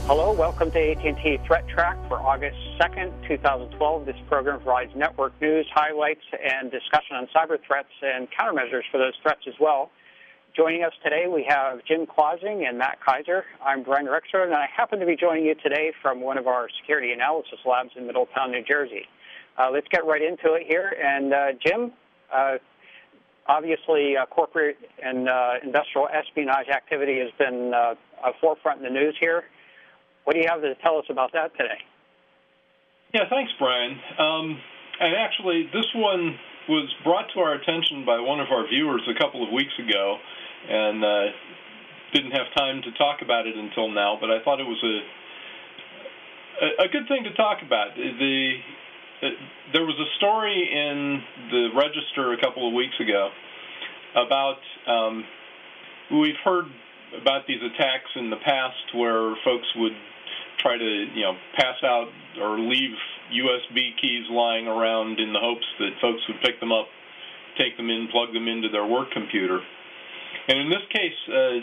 Hello, welcome to AT&T ThreatTraq for August 2nd, 2012. This program provides network news, highlights, and discussion on cyber threats and countermeasures for those threats as well. Joining us today, we have Jim Clausing and Matt Kaiser. I'm Brian Rexroad, and I happen to be joining you today from one of our security analysis labs in Middletown, New Jersey. Let's get right into it here. And Jim, obviously, corporate and industrial espionage activity has been a forefront in the news here. What do you have to tell us about that today? Yeah, thanks, Brian. And actually, this one was brought to our attention by one of our viewers a couple of weeks ago, and didn't have time to talk about it until now, but I thought it was a good thing to talk about. There was a story in the Register a couple of weeks ago about, we've heard about these attacks in the past where folks would try to, pass out or leave USB keys lying around in the hopes that folks would pick them up, take them in, plug them into their work computer. And in this case,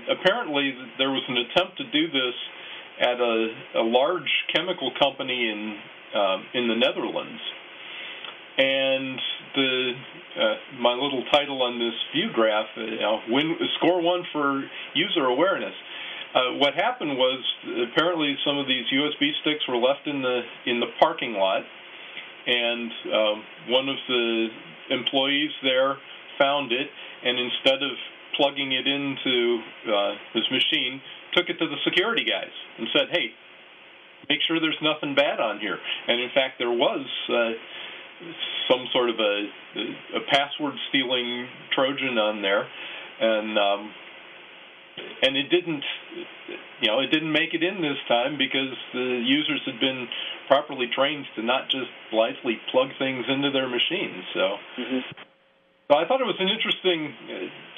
apparently there was an attempt to do this at a large chemical company in the Netherlands. And my little title on this view graph, score one for user awareness. What happened was apparently some of these USB sticks were left in the parking lot, and one of the employees there found it, and instead of plugging it into his machine, took it to the security guys and said, "Hey, make sure there's nothing bad on here." And in fact, there was some sort of a password stealing Trojan on there, and it didn't make it in this time because the users had been properly trained to not just blithely plug things into their machines. So, so I thought it was an interesting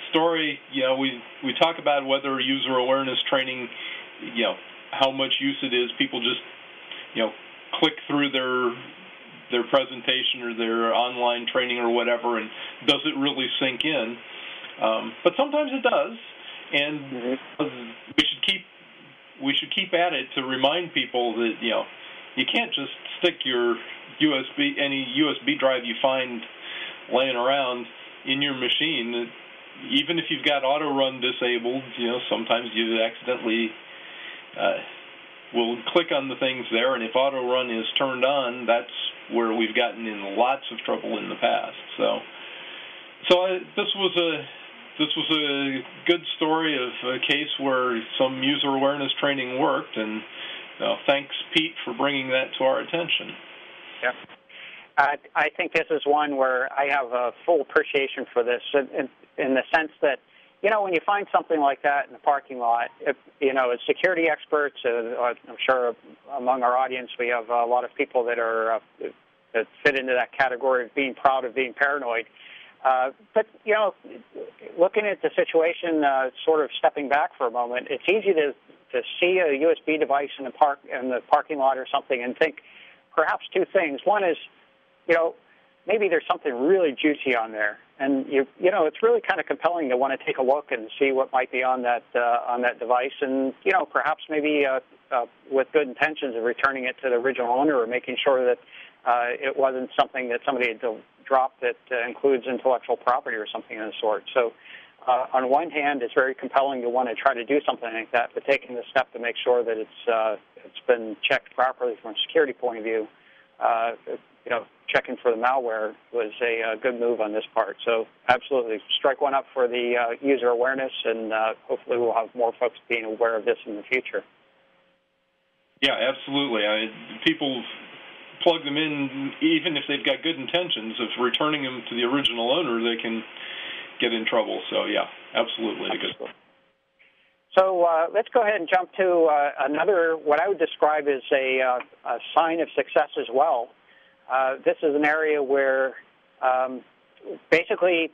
story. We talk about whether user awareness training, how much use it is. People just, click through their presentation or their online training or whatever, and does it really sink in? But sometimes it does. And we should keep at it to remind people that you can't just stick your any USB drive you find laying around in your machine. Even if you've got auto run disabled, sometimes you accidentally will click on the things there, and if auto run is turned on, that's where we've gotten in lots of trouble in the past. So this was a good story of a case where some user awareness training worked, and thanks, Pete, for bringing that to our attention. Yeah. I think this is one where I have a full appreciation for this in the sense that, when you find something like that in the parking lot, as security experts, I'm sure among our audience we have a lot of people that fit into that category of being proud of being paranoid. But, looking at the situation, sort of stepping back for a moment, it's easy to see a USB device in the parking lot or something and think perhaps two things. One is, maybe there's something really juicy on there, and it's really kind of compelling to want to take a look and see what might be on that device, and perhaps maybe with good intentions of returning it to the original owner or making sure that it wasn't something that somebody had dropped that includes intellectual property or something of the sort. So on one hand, it's very compelling to want to try to do something like that, but taking the step to make sure that it's been checked properly from a security point of view, checking for the malware was a good move on this part. So absolutely, strike one up for the user awareness, and hopefully we'll have more folks being aware of this in the future. Yeah, absolutely. People plug them in, even if they've got good intentions of returning them to the original owner, they can get in trouble. So, yeah, absolutely. So let's go ahead and jump to another, what I would describe as a sign of success as well. This is an area where basically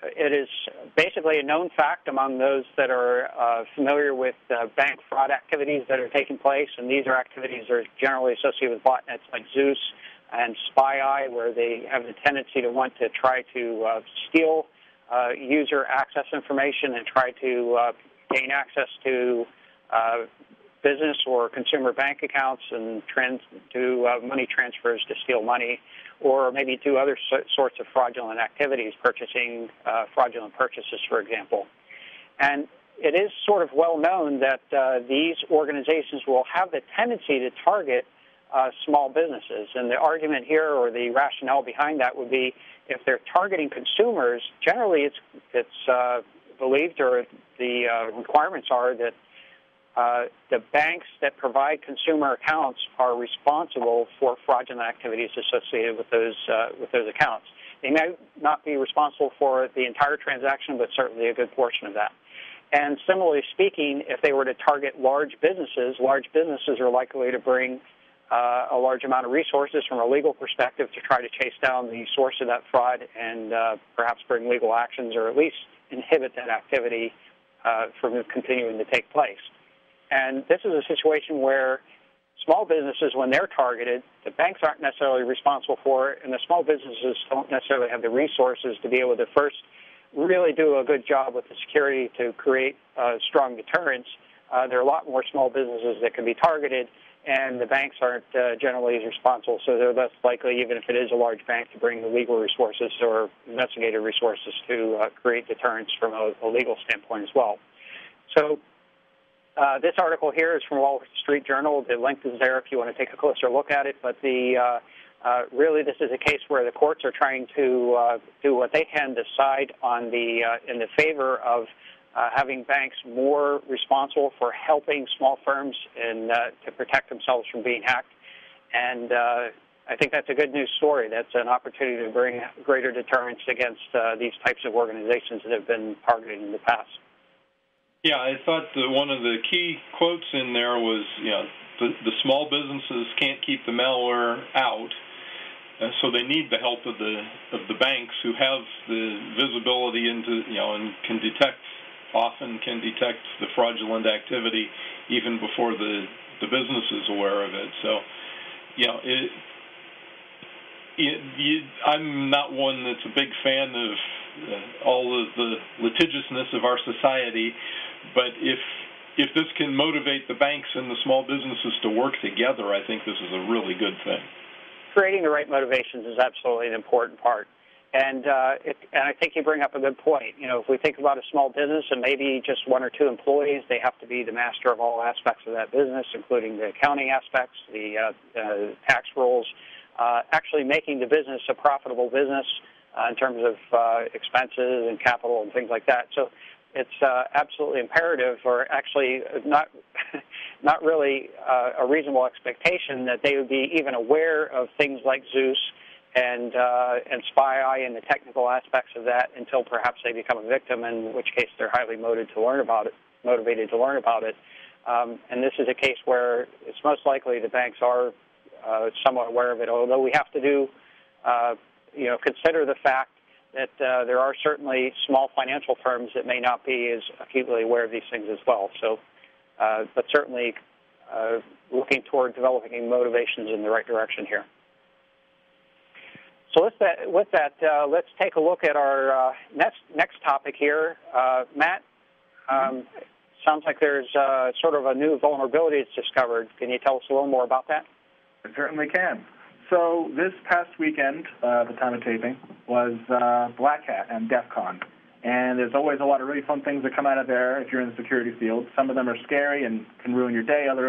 it is basically a known fact among those that are familiar with bank fraud activities that are taking place, and these are activities that are generally associated with botnets like Zeus and SpyEye, where they have the tendency to want to try to steal user access information and try to gain access to business or consumer bank accounts and do money transfers to steal money, or maybe do other sorts of fraudulent activities, purchasing fraudulent purchases, for example. And it is sort of well known that these organizations will have the tendency to target small businesses. And the argument here, or the rationale behind that, would be if they're targeting consumers, generally it's believed, or the requirements are that the banks that provide consumer accounts are responsible for fraudulent activities associated with those accounts. They may not be responsible for the entire transaction, but certainly a good portion of that. And similarly speaking, if they were to target large businesses are likely to bring a large amount of resources from a legal perspective to try to chase down the source of that fraud and perhaps bring legal actions, or at least inhibit that activity from continuing to take place. And this is a situation where small businesses, when they're targeted, the banks aren't necessarily responsible for it, and the small businesses don't necessarily have the resources to be able to first really do a good job with the security to create strong deterrence. There are a lot more small businesses that can be targeted, and the banks aren't generally as responsible, so they're less likely, even if it is a large bank, to bring the legal resources or investigative resources to create deterrence from a legal standpoint as well. So this article here is from Wall Street Journal. The link is there if you want to take a closer look at it, but really this is a case where the courts are trying to do what they can, decide on in the favor of having banks more responsible for helping small firms and to protect themselves from being hacked. And I think that's a good news story. That's an opportunity to bring greater deterrence against these types of organizations that have been targeted in the past. Yeah, I thought that one of the key quotes in there was, the small businesses can't keep the malware out, so they need the help of the banks, who have the visibility into, and often can detect the fraudulent activity even before the business is aware of it. So, I'm not one that's a big fan of all of the litigiousness of our society, but if this can motivate the banks and the small businesses to work together, I think this is a really good thing. Creating the right motivations is absolutely an important part. And I think you bring up a good point. If we think about a small business and maybe just one or two employees, they have to be the master of all aspects of that business, including the accounting aspects, the tax rules, actually making the business a profitable business in terms of expenses and capital and things like that. So it's absolutely imperative, or actually not really a reasonable expectation, that they would be even aware of things like Zeus and SpyEye and the technical aspects of that until perhaps they become a victim, in which case they're highly motivated to learn about it. And this is a case where it's most likely the banks are somewhat aware of it, although we have to consider the fact that there are certainly small financial firms that may not be as acutely aware of these things as well. So, but certainly looking toward developing motivations in the right direction here. So with that, let's take a look at our next topic here. Matt, sounds like there's sort of a new vulnerability that's discovered. Can you tell us a little more about that? I certainly can. So this past weekend, the time of taping, was Black Hat and DEF CON. And there's always a lot of really fun things that come out of there if you're in the security field. Some of them are scary and can ruin your day. Other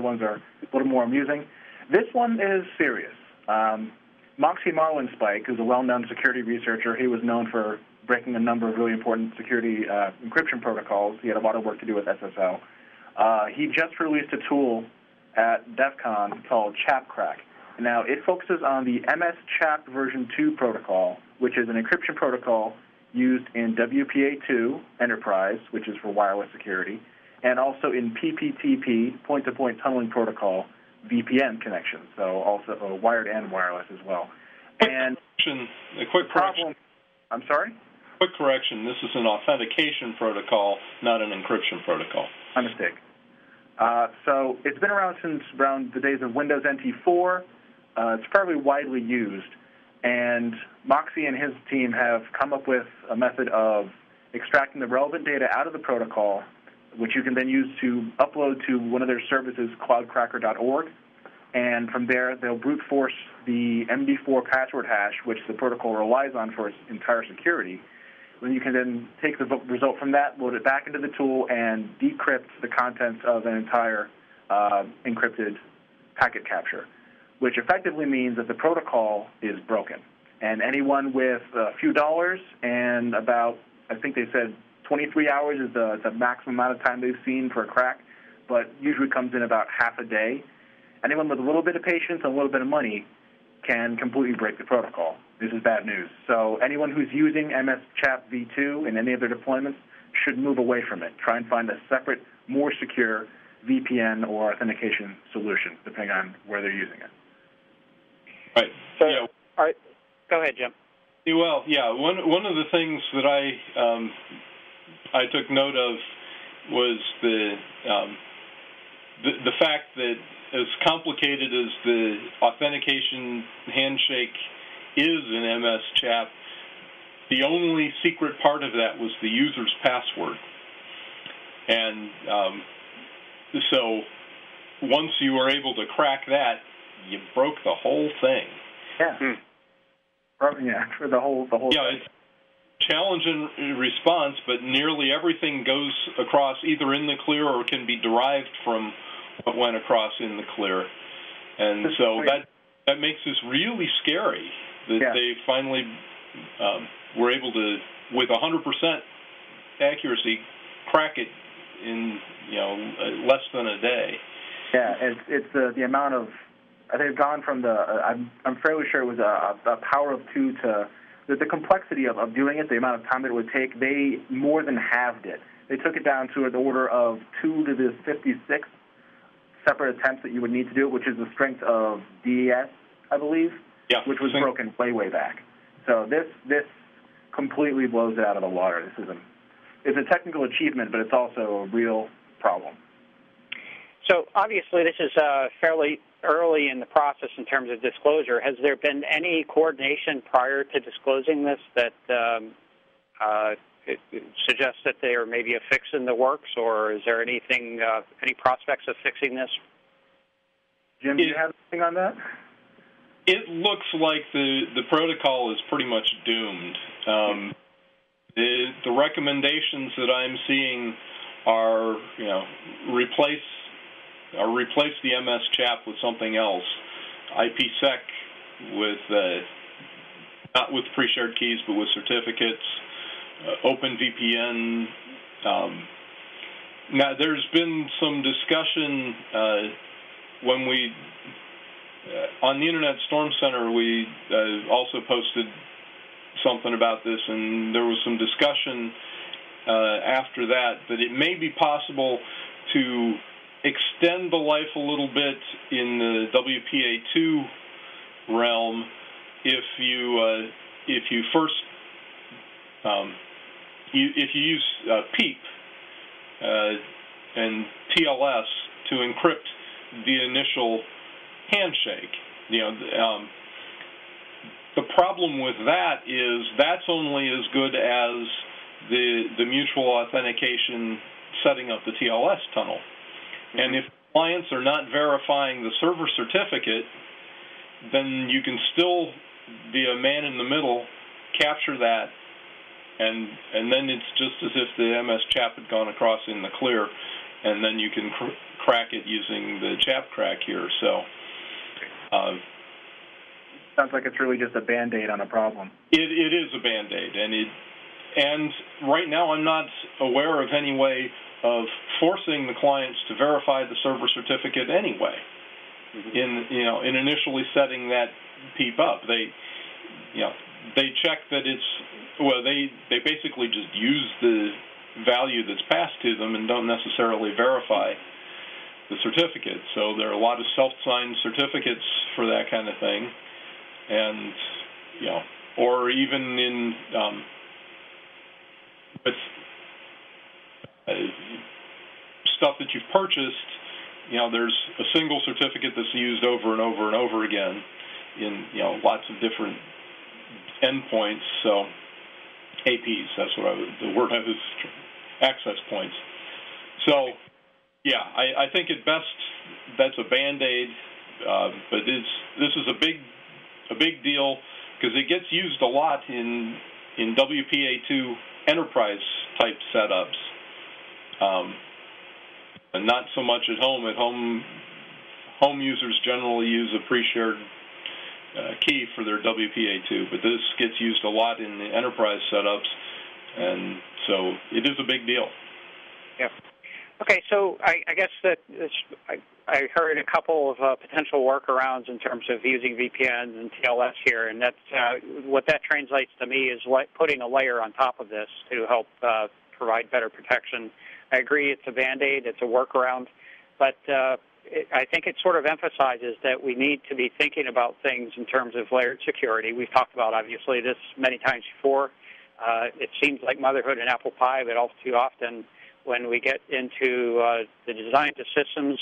ones are a little more amusing. This one is serious. Moxie Marlinspike, who's a well-known security researcher, he was known for breaking a number of really important security encryption protocols. He had a lot of work to do with SSL. He just released a tool at DEF CON called ThreatTraq. Now, it focuses on the MS-CHAP version 2 protocol, which is an encryption protocol used in WPA2 Enterprise, which is for wireless security, and also in PPTP, point-to-point tunneling protocol, VPN connections, so also wired and wireless as well. And a quick correction. I'm sorry? Quick correction. This is an authentication protocol, not an encryption protocol. My mistake. So it's been around since around the days of Windows NT4. It's fairly widely used, and Moxie and his team have come up with a method of extracting the relevant data out of the protocol which you can then use to upload to one of their services, cloudcracker.org. And from there, they'll brute force the MD4 password hash, which the protocol relies on for its entire security. Then you can then take the result from that, load it back into the tool, and decrypt the contents of an entire encrypted packet capture, which effectively means that the protocol is broken. And anyone with a few dollars and about, I think they said 23 hours is the maximum amount of time they've seen for a crack, but usually comes in about half a day. Anyone with a little bit of patience and a little bit of money can completely break the protocol. This is bad news. So anyone who's using MS-CHAP v2 in any of their deployments should move away from it. Try and find a separate, more secure VPN or authentication solution, depending on where they're using it. Right. So, all right. Go ahead, Jim. Well, yeah. One of the things that I took note of was the fact that as complicated as the authentication handshake is in MS-CHAP, the only secret part of that was the user's password. And so once you were able to crack that, you broke the whole thing. Yeah. Yeah, for the whole yeah, it's challenge and response, but nearly everything goes across either in the clear or can be derived from what went across in the clear. And so that makes this really scary that they finally were able to, with 100% accuracy, crack it in less than a day. Yeah, it's the amount of, I think, gone from I'm fairly sure it was a power of 2 to the complexity of doing it, the amount of time that it would take. They more than halved it. They took it down to the order of 2 to the 56 separate attempts that you would need to do it, which is the strength of DES, I believe, which was broken way back. So this completely blows it out of the water. It's a technical achievement, but it's also a real problem. So obviously this is fairly early in the process in terms of disclosure. Has there been any coordination prior to disclosing this that it suggests that there may be a fix in the works, or is there anything, any prospects of fixing this? Jim, do you have anything on that? It looks like the protocol is pretty much doomed. The recommendations that I'm seeing are, replace the MS-CHAP with something else. IPsec with not with pre-shared keys, but with certificates. OpenVPN. Now, there's been some discussion when we on the Internet Storm Center. We also posted something about this, and there was some discussion after that it may be possible to extend the life a little bit in the WPA2 realm if you first if you use PEEP and TLS to encrypt the initial handshake. The problem with that is that's only as good as the mutual authentication setting up the TLS tunnel. Mm-hmm. And if clients are not verifying the server certificate, then you can still be a man in the middle, capture that, and then it's just as if the MS-CHAP had gone across in the clear, and then you can crack it using the ChapTraq here. So sounds like it's really just a Band-Aid on a problem. It is a Band-Aid, and right now I'm not aware of any way of forcing the clients to verify the server certificate anyway. Mm-hmm. in initially setting that PEEP up. They check that they basically just use the value that's passed to them and don't necessarily verify the certificate. So there are a lot of self-signed certificates for that kind of thing. And, or even in with stuff that you've purchased, there's a single certificate that's used over and over and over again in, lots of different endpoints. So APs, that's the word I was, access points. So, yeah, I think at best that's a Band-Aid, but this is a big deal because it gets used a lot in WPA2 enterprise type setups, and not so much at home. At home, home users generally use a pre-shared key for their WPA2, but this gets used a lot in the enterprise setups, and so it is a big deal. Yeah. Okay, so I guess that I heard a couple of potential workarounds in terms of using VPNs and TLS here, and that's what that translates to me is putting a layer on top of this to help provide better protection. I agree it's a Band-Aid, it's a workaround, but I think it sort of emphasizes that we need to be thinking about things in terms of layered security. We've talked about, obviously, this many times before. It seems like motherhood and apple pie, but all too often when we get into the design of systems,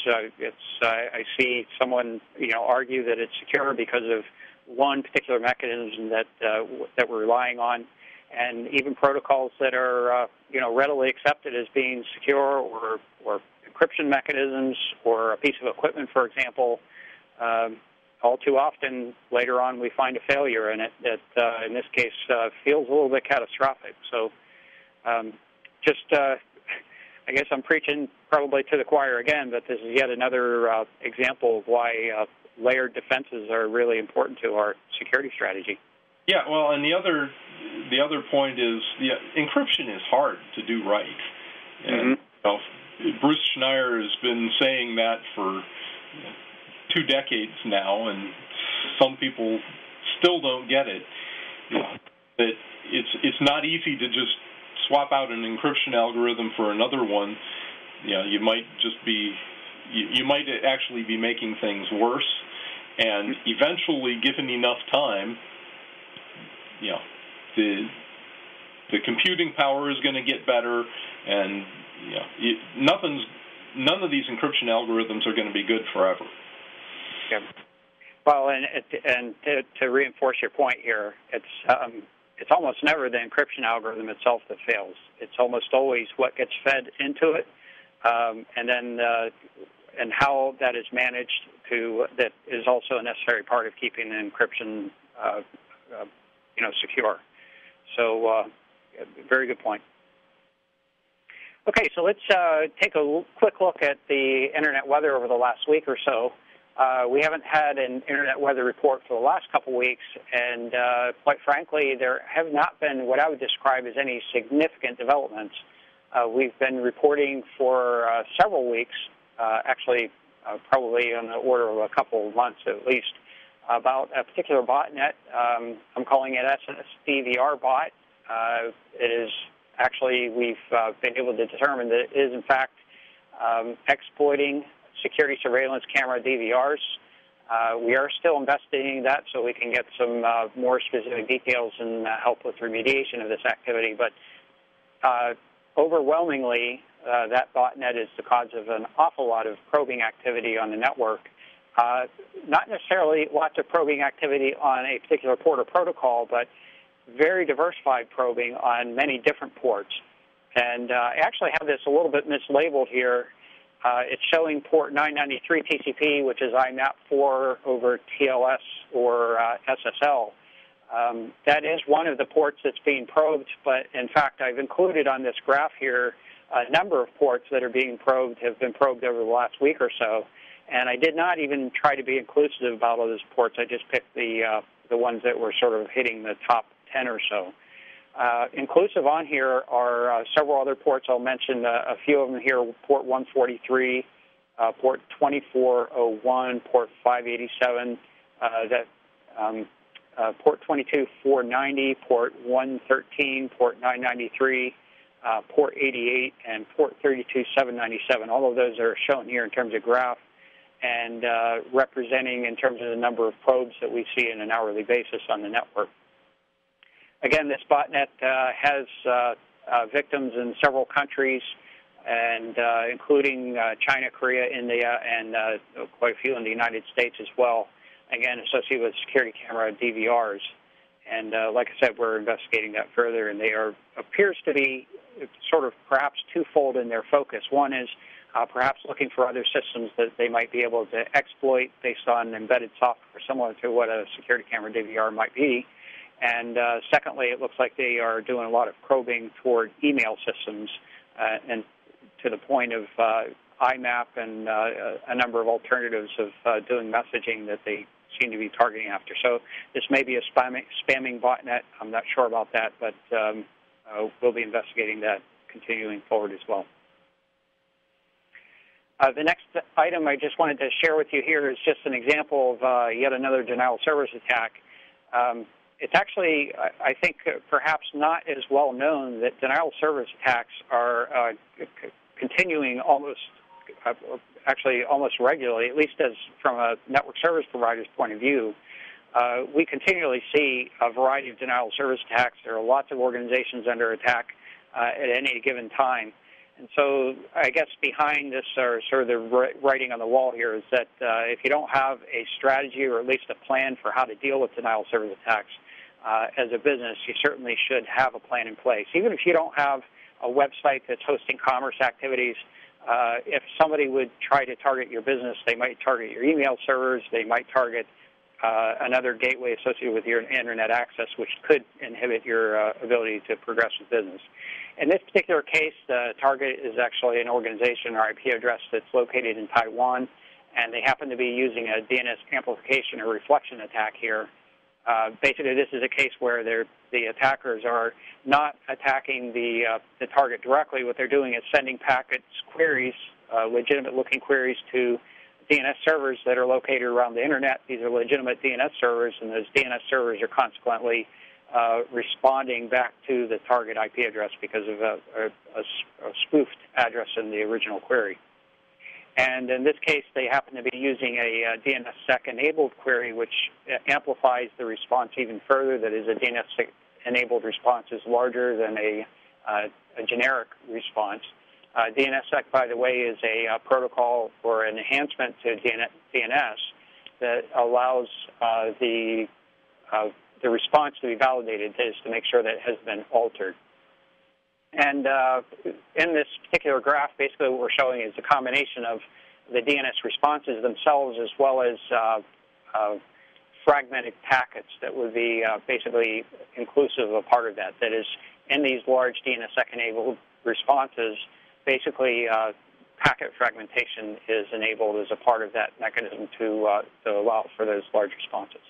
I see someone argue that it's secure because of one particular mechanism that we're relying on, and even protocols that are readily accepted as being secure or encryption mechanisms or a piece of equipment, for example. All too often, later on, we find a failure in it that, in this case, feels a little bit catastrophic. So I guess I'm preaching probably to the choir again, but this is yet another example of why layered defenses are really important to our security strategy. Yeah, well, and the other point is encryption is hard to do right. And Bruce Schneier has been saying that for 2 decades now, and some people still don't get it. That it's not easy to just swap out an encryption algorithm for another one. You might actually be making things worse, and eventually, given enough time, the computing power is going to get better, and none of these encryption algorithms are going to be good forever. Yeah. Well, and to reinforce your point here, it's almost never the encryption algorithm itself that fails. It's almost always what gets fed into it, and then and how that is managed that is also a necessary part of keeping the encryption secure. So, very good point. Okay, so let's take a quick look at the internet weather over the last week or so. We haven't had an internet weather report for the last couple weeks, and quite frankly, there have not been what I would describe as any significant developments. We've been reporting for several weeks, actually probably on the order of a couple of months at least, about a particular botnet. I'm calling it SDVR bot. It is actually, we've been able to determine that it is in fact exploiting security surveillance camera DVRs. We are still investigating that so we can get some more specific details and help with remediation of this activity. But overwhelmingly, that botnet is the cause of an awful lot of probing activity on the network. Not necessarily lots of probing activity on a particular port or protocol, but very diversified probing on many different ports. And I actually have this a little bit mislabeled here. It's showing port 993 TCP, which is IMAP4 over TLS or SSL. That is one of the ports that's being probed, but in fact, I've included on this graph here a number of ports that are being probed, have been probed over the last week or so. And I did not even try to be inclusive about all those ports. I just picked the ones that were sort of hitting the top 10 or so. Inclusive on here are several other ports. I'll mention a few of them here: port 143, port 2401, port 587, port 22490, port 113, port 993, port 88, and port 32797. All of those are shown here in terms of graph and representing in terms of the number of probes that we see on an hourly basis on the network. Again, this botnet has victims in several countries, and including China, Korea, India, and quite a few in the United States as well, again, associated with security camera DVRs. And like I said, we're investigating that further, and appears to be sort of perhaps twofold in their focus. One is perhaps looking for other systems that they might be able to exploit based on embedded software similar to what a security camera DVR might be. And secondly, it looks like they are doing a lot of probing toward email systems and to the point of IMAP and a number of alternatives of doing messaging that they seem to be targeting after. So this may be a spamming botnet. I'm not sure about that, but we'll be investigating that continuing forward as well. The next item I just wanted to share with you here is just an example of yet another denial of service attack. It's actually, I think, perhaps not as well known that denial of service attacks are continuing almost regularly, at least as from a network service provider's point of view. We continually see a variety of denial of service attacks. There are lots of organizations under attack at any given time. And so I guess behind this are sort of the writing on the wall here is that if you don't have a strategy or at least a plan for how to deal with denial of service attacks as a business, you certainly should have a plan in place. Even if you don't have a website that's hosting commerce activities, if somebody would try to target your business, they might target your email servers, they might target another gateway associated with your internet access, which could inhibit your ability to progress with business. In this particular case, the target is actually an organization or IP address that's located in Taiwan, and they happen to be using a DNS amplification or reflection attack here. Basically, this is a case where the attackers are not attacking the target directly. What they're doing is sending packets, queries, legitimate-looking queries to DNS servers that are located around the Internet. These are legitimate DNS servers, and those DNS servers are consequently responding back to the target IP address because of a spoofed address in the original query. And in this case, they happen to be using a DNSSEC-enabled query, which amplifies the response even further. That is, a DNSSEC-enabled response is larger than a generic response. DNSSEC, by the way, is a protocol or an enhancement to DNS that allows the response to be validated, that is to make sure that it has been altered. And in this particular graph, basically what we're showing is a combination of the DNS responses themselves as well as fragmented packets that would be basically inclusive of a part of that. That is, in these large DNSSEC-enabled responses, basically packet fragmentation is enabled as a part of that mechanism to allow for those large responses.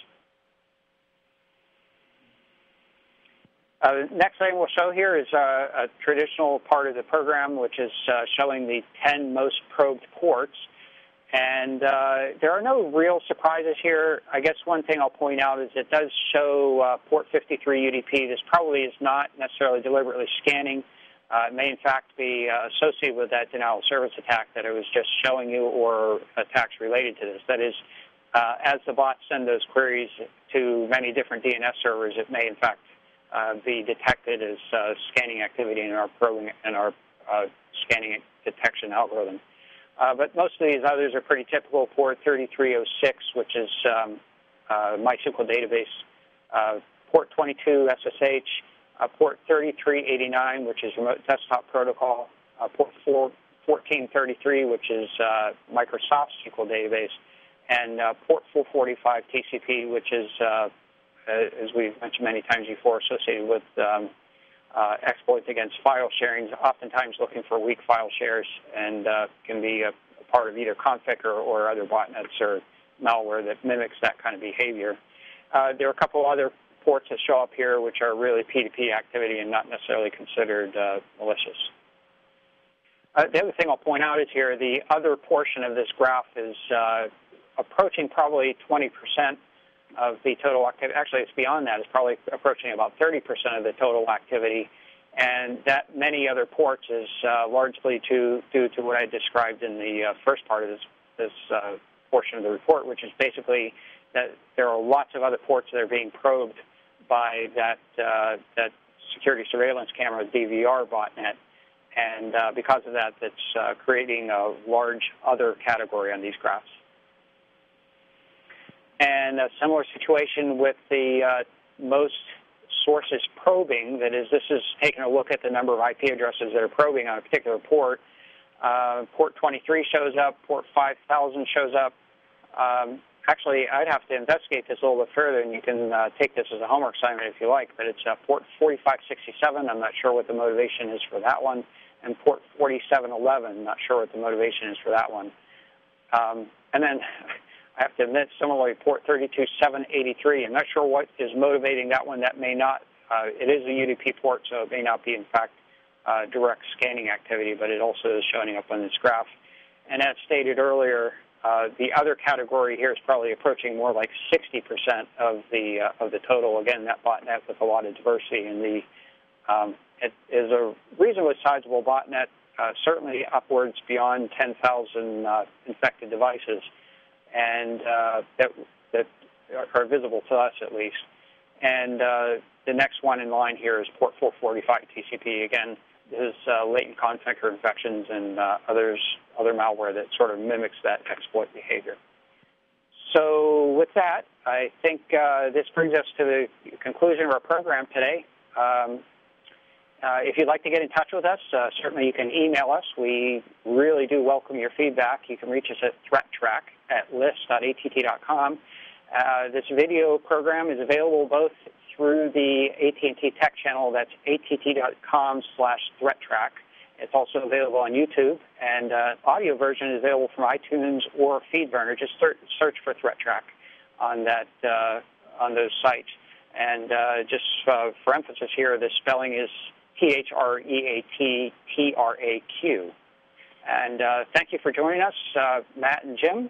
Next thing we'll show here is a traditional part of the program, which is showing the 10 most probed ports. And there are no real surprises here. I guess one thing I'll point out is it does show port 53 UDP. This probably is not necessarily deliberately scanning. It may, in fact, be associated with that denial of service attack that I was just showing you, or attacks related to this. That is, as the bots send those queries to many different DNS servers, it may, in fact, be detected as scanning activity in our probing and our scanning detection algorithm. But most of these others are pretty typical. Port 3306, which is MySQL database. Port 22 SSH. Port 3389, which is remote desktop protocol. Port 1433, which is Microsoft SQL database. And port 445 TCP, which is as we've mentioned many times before, associated with exploits against file sharing, oftentimes looking for weak file shares, and can be a part of either config or other botnets or malware that mimics that kind of behavior. There are a couple other ports that show up here which are really P2P activity and not necessarily considered malicious. The other thing I'll point out is here, the other portion of this graph is approaching probably 20% of the total activity. Actually, it's beyond that. It's probably approaching about 30% of the total activity. And that many other ports is largely due to what I described in the first part of this portion of the report, which is basically that there are lots of other ports that are being probed by that security surveillance camera DVR botnet. And because of that, that's creating a large other category on these graphs. And a similar situation with the most source is probing, that is, this is taking a look at the number of IP addresses that are probing on a particular port. Port 23 shows up, port 5000 shows up. Actually, I'd have to investigate this a little bit further, and you can take this as a homework assignment if you like, but it's port 4567. I'm not sure what the motivation is for that one. And port 4711, not sure what the motivation is for that one. And then I have to admit, similarly, port 32783. I'm not sure what is motivating that one. That may not, it is a UDP port, so it may not be, in fact, direct scanning activity, but it also is showing up on this graph. And as stated earlier, the other category here is probably approaching more like 60% of the total. Again, that botnet with a lot of diversity in the it is a reasonably sizable botnet, certainly upwards beyond 10,000 infected devices, and that are visible to us at least. And the next one in line here is port 445 TCP. Again, this is latent configure infections and other malware that sort of mimics that exploit behavior. So with that, I think this brings us to the conclusion of our program today. If you'd like to get in touch with us, certainly you can email us. We really do welcome your feedback. You can reach us at ThreatTraq@list.att.com. This video program is available both through the AT&T Tech channel. That's att.com/ThreatTraq. It's also available on YouTube, and audio version is available from iTunes or FeedBurner. Just search for ThreatTraq on that on those sites. And just for emphasis here, the spelling is ThreatTraq. And thank you for joining us, Matt and Jim.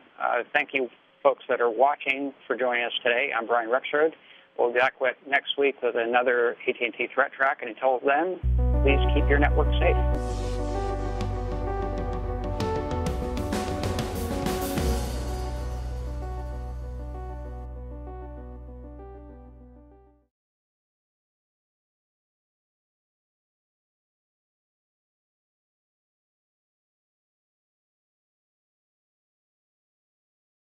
Thank you, folks that are watching, for joining us today. I'm Brian Rexroad. We'll be back next week with another AT&T Threat Track, and until then, please keep your network safe.